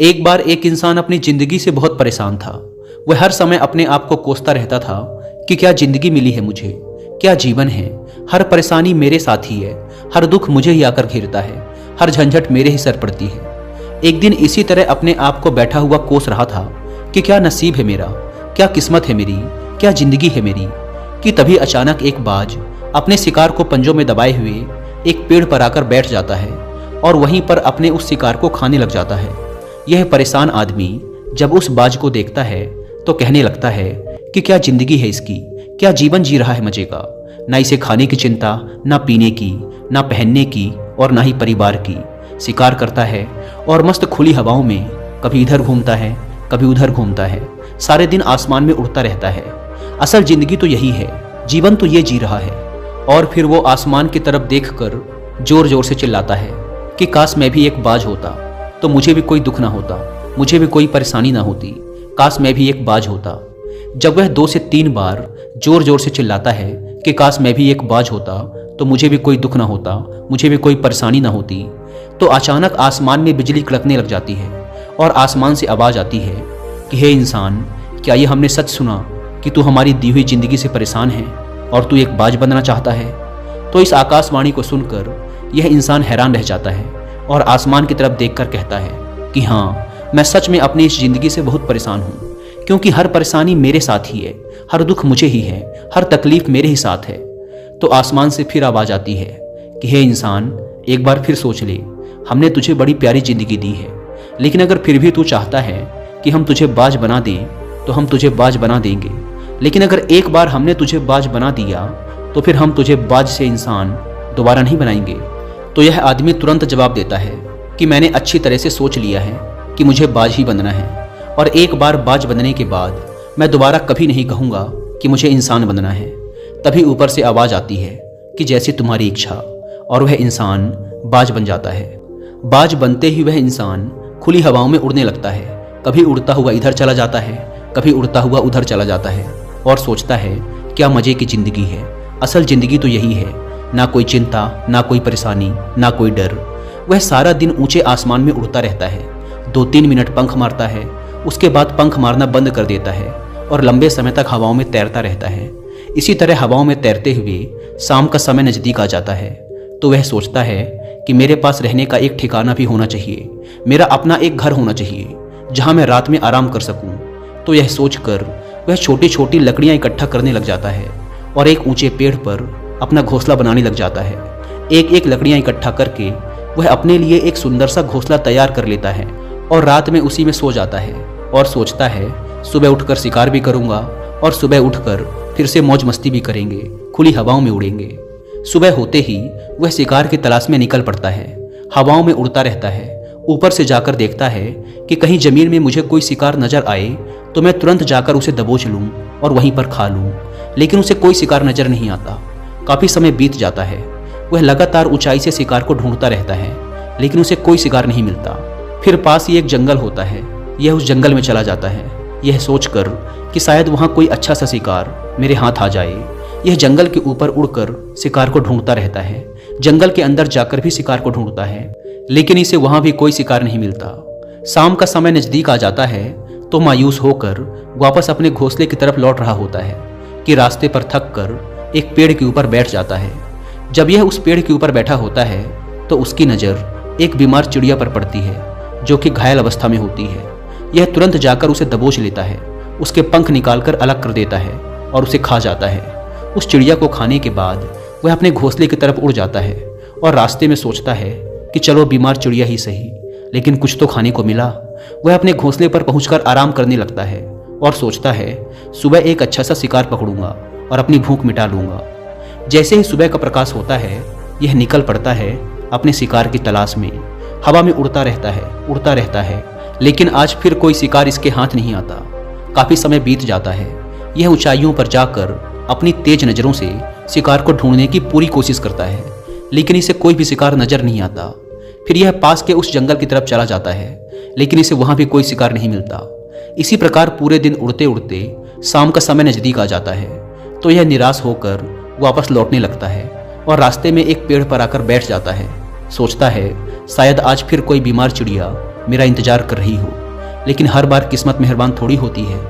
एक बार एक इंसान अपनी जिंदगी से बहुत परेशान था। वह हर समय अपने आप को कोसता रहता था कि क्या जिंदगी मिली है मुझे, क्या जीवन है। हर परेशानी मेरे साथ ही है, हर दुख मुझे ही आकर घेरता है, हर झंझट मेरे ही सर पड़ती है। एक दिन इसी तरह अपने आप को बैठा हुआ कोस रहा था कि क्या नसीब है मेरा, क्या किस्मत है मेरी, क्या जिंदगी है मेरी, कि तभी अचानक एक बाज अपने शिकार को पंजों में दबाए हुए एक पेड़ पर आकर बैठ जाता है और वहीं पर अपने उस शिकार को खाने लग जाता है। यह परेशान आदमी जब उस बाज को देखता है तो कहने लगता है कि क्या जिंदगी है इसकी, क्या जीवन जी रहा है मजे का। ना इसे खाने की चिंता, ना पीने की, ना पहनने की और ना ही परिवार की। शिकार करता है और मस्त खुली हवाओं में कभी इधर घूमता है, कभी उधर घूमता है, सारे दिन आसमान में उड़ता रहता है। असल जिंदगी तो यही है, जीवन तो ये जी रहा है। और फिर वो आसमान की तरफ देखकर जोर जोर से चिल्लाता है कि काश मैं भी एक बाज होता तो मुझे भी कोई दुख ना होता, मुझे भी कोई परेशानी ना होती, काश मैं भी एक बाज होता। जब वह 2 से 3 बार जोर जोर से चिल्लाता है कि काश मैं भी एक बाज होता तो मुझे भी कोई दुख ना होता, मुझे भी कोई परेशानी ना होती, तो अचानक आसमान में बिजली कड़कने लग जाती है और आसमान से आवाज आती है कि हे इंसान, क्या ये हमने सच सुना कि तू हमारी दी हुई जिंदगी से परेशान है और तू एक बाज बनना चाहता है। तो इस आकाशवाणी को सुनकर यह इंसान हैरान रह जाता है और आसमान की तरफ देखकर कहता है कि हाँ, मैं सच में अपनी इस जिंदगी से बहुत परेशान हूँ, क्योंकि हर परेशानी मेरे साथ ही है, हर दुख मुझे ही है, हर तकलीफ मेरे ही साथ है। तो आसमान से फिर आवाज आती है कि हे इंसान, एक बार फिर सोच ले, हमने तुझे बड़ी प्यारी जिंदगी दी है, लेकिन अगर फिर भी तू चाहता है कि हम तुझे बाज बना दें तो हम तुझे बाज बना देंगे। लेकिन अगर एक बार हमने तुझे बाज बना दिया तो फिर हम तुझे बाज से इंसान दोबारा नहीं बनाएंगे। तो यह आदमी तुरंत जवाब देता है कि मैंने अच्छी तरह से सोच लिया है कि मुझे बाज ही बनना है, और एक बार बाज बनने के बाद मैं दोबारा कभी नहीं कहूँगा कि मुझे इंसान बनना है। तभी ऊपर से आवाज़ आती है कि जैसी तुम्हारी इच्छा, और वह इंसान बाज बन जाता है। बाज बनते ही वह इंसान खुली हवाओं में उड़ने लगता है, कभी उड़ता हुआ इधर चला जाता है, कभी उड़ता हुआ उधर चला जाता है, और सोचता है क्या मज़े की ज़िंदगी है। असल ज़िंदगी तो यही है, ना कोई चिंता, ना कोई परेशानी, ना कोई डर। वह सारा दिन ऊंचे आसमान में उड़ता रहता है, 2-3 मिनट पंख मारता है, उसके बाद पंख मारना बंद कर देता है और लंबे समय तक हवाओं में तैरता रहता है। इसी तरह हवाओं में तैरते हुए शाम का समय नज़दीक आ जाता है। तो वह सोचता है कि मेरे पास रहने का एक ठिकाना भी होना चाहिए, मेरा अपना एक घर होना चाहिए जहाँ मैं रात में आराम कर सकूँ। तो यह सोचकर वह छोटी छोटी लकड़ियाँ इकट्ठा करने लग जाता है और एक ऊंचे पेड़ पर अपना घोंसला बनाने लग जाता है। एक एक लकड़ियाँ इकट्ठा करके वह अपने लिए एक सुंदर सा घोंसला तैयार कर लेता है और रात में उसी में सो जाता है और सोचता है सुबह उठकर शिकार भी करूँगा और सुबह उठकर फिर से मौज मस्ती भी करेंगे, खुली हवाओं में उड़ेंगे। सुबह होते ही वह शिकार की तलाश में निकल पड़ता है, हवाओं में उड़ता रहता है। ऊपर से जाकर देखता है कि कहीं जमीन में मुझे कोई शिकार नजर आए तो मैं तुरंत जाकर उसे दबोच लूँ और वहीं पर खा लूँ। लेकिन उसे कोई शिकार नजर नहीं आता। काफ़ी समय बीत जाता है, वह लगातार ऊंचाई से शिकार को ढूंढता रहता है, लेकिन उसे कोई शिकार नहीं मिलता। फिर पास ही एक जंगल होता है, यह उस जंगल में चला जाता है, यह सोचकर कि शायद वहाँ कोई अच्छा सा शिकार मेरे हाथ आ जाए। यह जंगल के ऊपर उड़कर शिकार को ढूंढता रहता है, जंगल के अंदर जाकर भी शिकार को ढूंढता है, लेकिन इसे वहाँ भी कोई शिकार नहीं मिलता। शाम का समय नज़दीक आ जाता है तो मायूस होकर वापस अपने घोंसले की तरफ लौट रहा होता है कि रास्ते पर थक कर एक पेड़ के ऊपर बैठ जाता है। जब यह उस पेड़ के ऊपर बैठा होता है तो उसकी नज़र एक बीमार चिड़िया पर पड़ती है जो कि घायल अवस्था में होती है। यह तुरंत जाकर उसे दबोच लेता है, उसके पंख निकालकर अलग कर देता है और उसे खा जाता है। उस चिड़िया को खाने के बाद वह अपने घोंसले की तरफ उड़ जाता है और रास्ते में सोचता है कि चलो बीमार चिड़िया ही सही, लेकिन कुछ तो खाने को मिला। वह अपने घोंसले पर पहुंचकर आराम करने लगता है और सोचता है सुबह एक अच्छा सा शिकार पकड़ूंगा और अपनी भूख मिटा लूंगा। जैसे ही सुबह का प्रकाश होता है यह निकल पड़ता है अपने शिकार की तलाश में। हवा में उड़ता रहता है, लेकिन आज फिर कोई शिकार इसके हाथ नहीं आता। काफ़ी समय बीत जाता है, यह ऊंचाइयों पर जाकर अपनी तेज नज़रों से शिकार को ढूंढने की पूरी कोशिश करता है, लेकिन इसे कोई भी शिकार नजर नहीं आता। फिर यह पास के उस जंगल की तरफ चला जाता है, लेकिन इसे वहाँ भी कोई शिकार नहीं मिलता। इसी प्रकार पूरे दिन उड़ते उड़ते शाम का समय नज़दीक आ जाता है तो यह निराश होकर वापस लौटने लगता है और रास्ते में एक पेड़ पर आकर बैठ जाता है। सोचता है शायद आज फिर कोई बीमार चिड़िया मेरा इंतजार कर रही हो, लेकिन हर बार किस्मत मेहरबान थोड़ी होती है।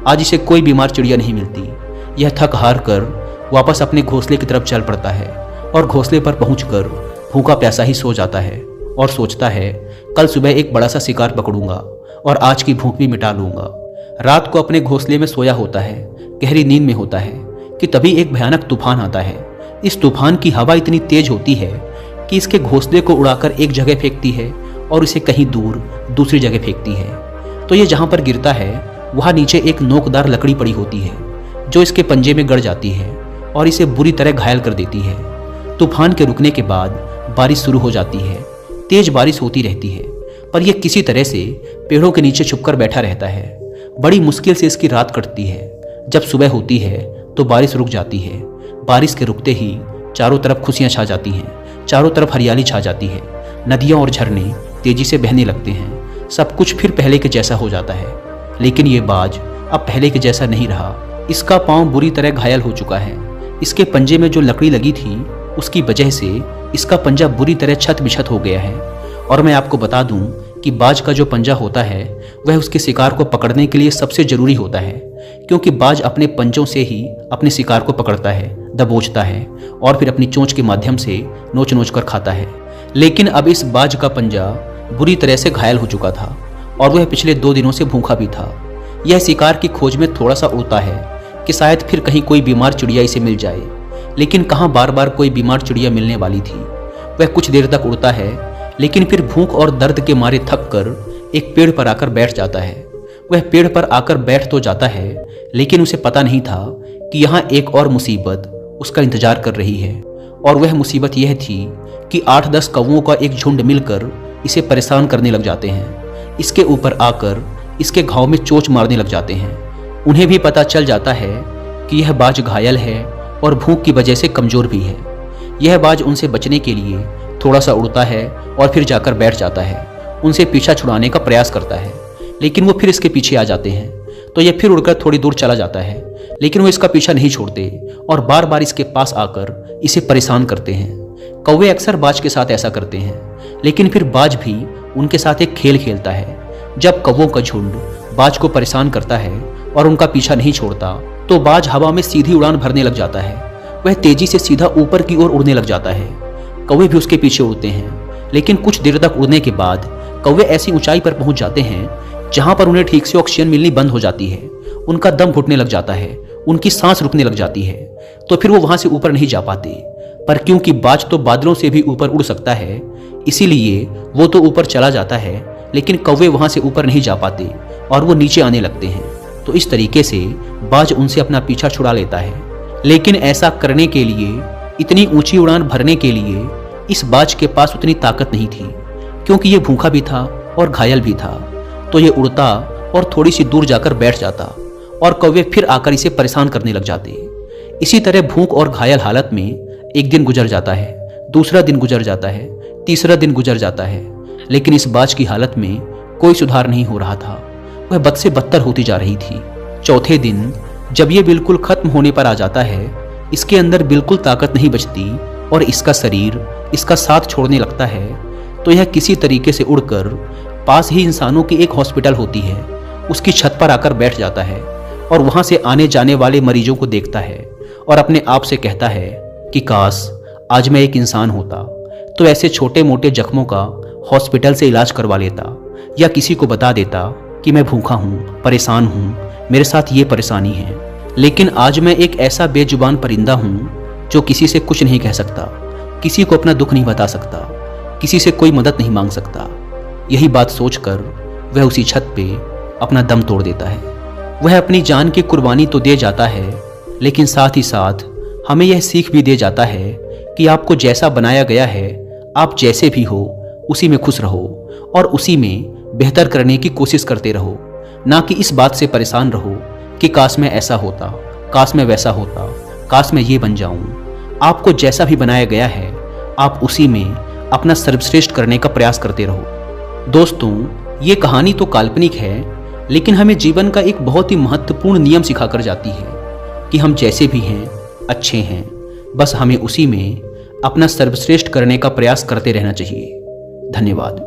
आज इसे कोई बीमार चिड़िया नहीं मिलती। यह थक हार कर वापस अपने घोंसले की तरफ चल पड़ता है और घोंसले पर पहुंचकर भूखा प्यासा ही सो जाता है और सोचता है कल सुबह एक बड़ा सा शिकार पकड़ूंगा और आज की भूख भी मिटा लूंगा। रात को अपने घोंसले में सोया होता है, गहरी नींद में होता है कि तभी एक भयानक तूफान आता है। इस तूफान की हवा इतनी तेज होती है कि इसके घोंसले को उड़ाकर एक जगह फेंकती है और इसे कहीं दूर दूसरी जगह फेंकती है। तो ये जहां पर गिरता है वहां नीचे एक नोकदार लकड़ी पड़ी होती है जो इसके पंजे में गड़ जाती है और इसे बुरी तरह घायल कर देती है। तूफान के रुकने के बाद बारिश शुरू हो जाती है। तेज बारिश होती रहती है, पर यह किसी तरह से पेड़ों के नीचे छुपकर बैठा रहता है। बड़ी मुश्किल से इसकी रात कटती है। जब सुबह होती है तो बारिश रुक जाती है। बारिश के रुकते ही चारों तरफ खुशियां छा जाती हैं, चारों तरफ हरियाली छा जाती है। नदियां और झरने तेजी से बहने लगते हैं। सब कुछ फिर पहले के जैसा हो जाता है। लेकिन ये बाज अब पहले के जैसा नहीं रहा। इसका पांव बुरी तरह घायल हो चुका है। इसके पंजे में जो लकड़ी लगी थी उसकी वजह से इसका पंजा बुरी तरह छत बिछत हो गया है। और मैं आपको बता दूं कि बाज का जो पंजा होता है वह उसके शिकार को पकड़ने के लिए सबसे जरूरी होता है, क्योंकि बाज अपने पंजों से ही अपने शिकार को पकड़ता है, दबोचता है और फिर अपनी चोंच के माध्यम से नोच नोच कर खाता है। लेकिन अब इस बाज का पंजा बुरी तरह से घायल हो चुका था और वह पिछले 2 दिनों से भूखा भी था। यह शिकार की खोज में थोड़ा सा उड़ता है कि शायद फिर कहीं कोई बीमार चिड़िया इसे मिल जाए, लेकिन कहाँ बार बार कोई बीमार चिड़िया मिलने वाली थी। वह कुछ देर तक उड़ता है, लेकिन फिर भूख और दर्द के मारे थक कर एक पेड़ पर आकर बैठ जाता है। वह पेड़ पर आकर बैठ तो जाता है, लेकिन उसे पता नहीं था कि यहाँ एक और मुसीबत उसका इंतजार कर रही है। और वह मुसीबत यह थी कि 8-10 कौवों का एक झुंड मिलकर इसे परेशान करने लग जाते हैं। इसके ऊपर आकर इसके घाव में चोंच मारने लग जाते हैं। उन्हें भी पता चल जाता है कि यह बाज घायल है और भूख की वजह से कमजोर भी है। यह बाज उनसे बचने के लिए थोड़ा सा उड़ता है और फिर जाकर बैठ जाता है। उनसे पीछा छुड़ाने का प्रयास करता है, लेकिन वो फिर इसके पीछे आ जाते हैं। तो यह फिर उड़कर थोड़ी दूर चला जाता है, लेकिन वो इसका पीछा नहीं छोड़ते और बार बार इसके पास आकर इसे परेशान करते हैं। कौवे अक्सर बाज के साथ ऐसा करते हैं, लेकिन फिर बाज भी उनके साथ एक खेल खेलता है। जब कौवों का झुंड बाज को परेशान करता है और उनका पीछा नहीं छोड़ता, तो बाज हवा में सीधी उड़ान भरने लग जाता है। वह तेजी से सीधा ऊपर की ओर उड़ने लग जाता है। कौवे भी उसके पीछे उड़ते हैं, लेकिन कुछ देर तक उड़ने के बाद कौवे ऐसी ऊंचाई पर पहुंच जाते हैं जहां पर उन्हें ठीक से ऑक्सीजन मिलनी बंद हो जाती है। उनका दम घुटने लग जाता है, उनकी सांस रुकने लग जाती है। तो फिर वो वहां से ऊपर नहीं जा पाते। पर क्योंकि बाज तो बादलों से भी ऊपर उड़ सकता है, इसीलिए वो तो ऊपर चला जाता है, लेकिन कौवे वहां से ऊपर नहीं जा पाते और वो नीचे आने लगते हैं। तो इस तरीके से बाज उनसे अपना पीछा छुड़ा लेता है। लेकिन ऐसा करने के लिए, इतनी ऊंची उड़ान भरने के लिए इस बाज के पास उतनी ताकत नहीं थी, क्योंकि ये भूखा भी था और घायल भी था। तो ये उड़ता और थोड़ी सी दूर जाकर बैठ जाता और कौवे फिर आकर इसे परेशान करने लग जाते। इसी तरह भूख और घायल हालत में एक दिन गुजर जाता है, दूसरा दिन गुजर जाता है, तीसरा दिन गुजर जाता है, लेकिन इस बाज की हालत में कोई सुधार नहीं हो रहा था। वह बद से बदतर होती जा रही थी। चौथे दिन जब ये बिल्कुल खत्म होने पर आ जाता है, इसके अंदर बिल्कुल ताकत नहीं बचती और इसका शरीर इसका साथ छोड़ने लगता है, तो यह किसी तरीके से उड़कर पास ही इंसानों की एक हॉस्पिटल होती है उसकी छत पर आकर बैठ जाता है और वहां से आने जाने वाले मरीजों को देखता है और अपने आप से कहता है कि काश आज मैं एक इंसान होता तो ऐसे छोटे मोटे जख्मों का हॉस्पिटल से इलाज करवा लेता, या किसी को बता देता कि मैं भूखा हूँ, परेशान हूँ, मेरे साथ ये परेशानी है। लेकिन आज मैं एक ऐसा बेजुबान परिंदा हूँ जो किसी से कुछ नहीं कह सकता, किसी को अपना दुख नहीं बता सकता, किसी से कोई मदद नहीं मांग सकता। यही बात सोचकर वह उसी छत पे अपना दम तोड़ देता है। वह अपनी जान की कुर्बानी तो दे जाता है, लेकिन साथ ही साथ हमें यह सीख भी दे जाता है कि आपको जैसा बनाया गया है, आप जैसे भी हो उसी में खुश रहो और उसी में बेहतर करने की कोशिश करते रहो, ना कि इस बात से परेशान रहो कि काश मैं ऐसा होता, काश मैं वैसा होता, काश मैं ये बन जाऊं। आपको जैसा भी बनाया गया है, आप उसी में अपना सर्वश्रेष्ठ करने का प्रयास करते रहो। दोस्तों, ये कहानी तो काल्पनिक है, लेकिन हमें जीवन का एक बहुत ही महत्वपूर्ण नियम सिखाकर जाती है कि हम जैसे भी हैं अच्छे हैं, बस हमें उसी में अपना सर्वश्रेष्ठ करने का प्रयास करते रहना चाहिए। धन्यवाद।